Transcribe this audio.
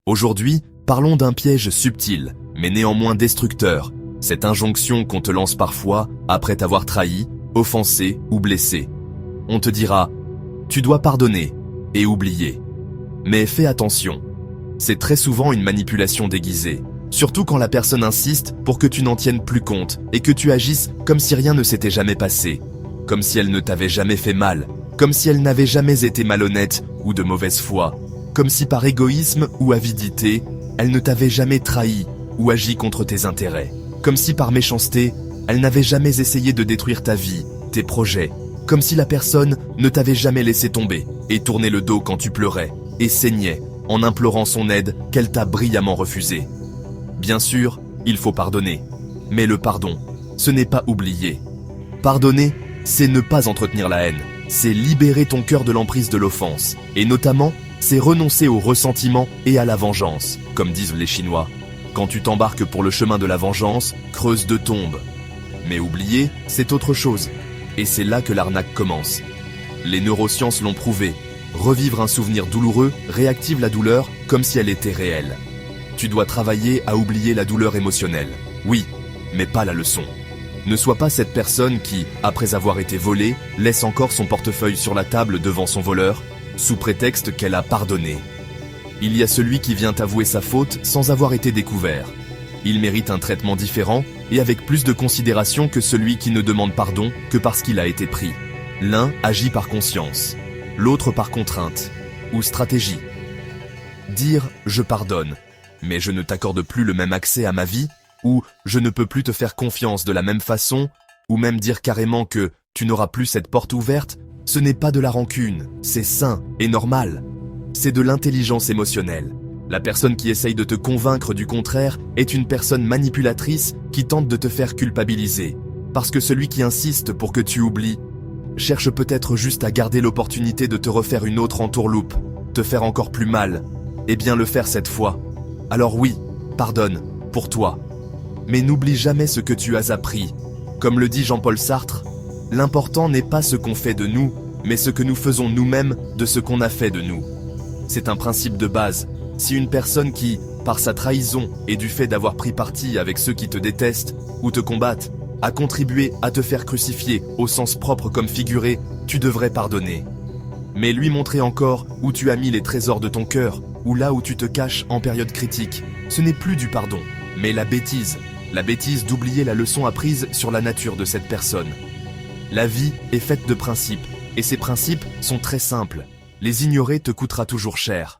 Aujourd'hui, parlons d'un piège subtil, mais néanmoins destructeur, cette injonction qu'on te lance parfois après t'avoir trahi, offensé ou blessé. On te dira « tu dois pardonner » et oublier. Mais fais attention, c'est très souvent une manipulation déguisée, surtout quand la personne insiste pour que tu n'en tiennes plus compte et que tu agisses comme si rien ne s'était jamais passé, comme si elle ne t'avait jamais fait mal, comme si elle n'avait jamais été malhonnête ou de mauvaise foi, comme si par égoïsme ou avidité, elle ne t'avait jamais trahi ou agi contre tes intérêts, comme si par méchanceté, elle n'avait jamais essayé de détruire ta vie, tes projets, comme si la personne ne t'avait jamais laissé tomber et tourné le dos quand tu pleurais et saignais en implorant son aide qu'elle t'a brillamment refusée. Bien sûr, il faut pardonner, mais le pardon, ce n'est pas oublier. Pardonner, c'est ne pas entretenir la haine, c'est libérer ton cœur de l'emprise de l'offense, et notamment, c'est renoncer au ressentiment et à la vengeance, comme disent les Chinois. Quand tu t'embarques pour le chemin de la vengeance, creuse deux tombes. Mais oublier, c'est autre chose. Et c'est là que l'arnaque commence. Les neurosciences l'ont prouvé. Revivre un souvenir douloureux réactive la douleur comme si elle était réelle. Tu dois travailler à oublier la douleur émotionnelle. Oui, mais pas la leçon. Ne sois pas cette personne qui, après avoir été volée, laisse encore son portefeuille sur la table devant son voleur, sous prétexte qu'elle a pardonné. Il y a celui qui vient avouer sa faute sans avoir été découvert. Il mérite un traitement différent et avec plus de considération que celui qui ne demande pardon que parce qu'il a été pris. L'un agit par conscience, l'autre par contrainte ou stratégie. Dire « je pardonne », mais je ne t'accorde plus le même accès à ma vie, ou « je ne peux plus te faire confiance de la même façon », ou même dire carrément que « tu n'auras plus cette porte ouverte », ce n'est pas de la rancune, c'est sain et normal. C'est de l'intelligence émotionnelle. La personne qui essaye de te convaincre du contraire est une personne manipulatrice qui tente de te faire culpabiliser. Parce que celui qui insiste pour que tu oublies cherche peut-être juste à garder l'opportunité de te refaire une autre entourloupe, te faire encore plus mal, et bien le faire cette fois. Alors oui, pardonne, pour toi. Mais n'oublie jamais ce que tu as appris. Comme le dit Jean-Paul Sartre, l'important n'est pas ce qu'on fait de nous, mais ce que nous faisons nous-mêmes de ce qu'on a fait de nous. C'est un principe de base. Si une personne qui, par sa trahison et du fait d'avoir pris parti avec ceux qui te détestent ou te combattent, a contribué à te faire crucifier au sens propre comme figuré, tu devrais pardonner. Mais lui montrer encore où tu as mis les trésors de ton cœur, ou là où tu te caches en période critique, ce n'est plus du pardon, mais la bêtise d'oublier la leçon apprise sur la nature de cette personne. La vie est faite de principes, et ces principes sont très simples. Les ignorer te coûtera toujours cher.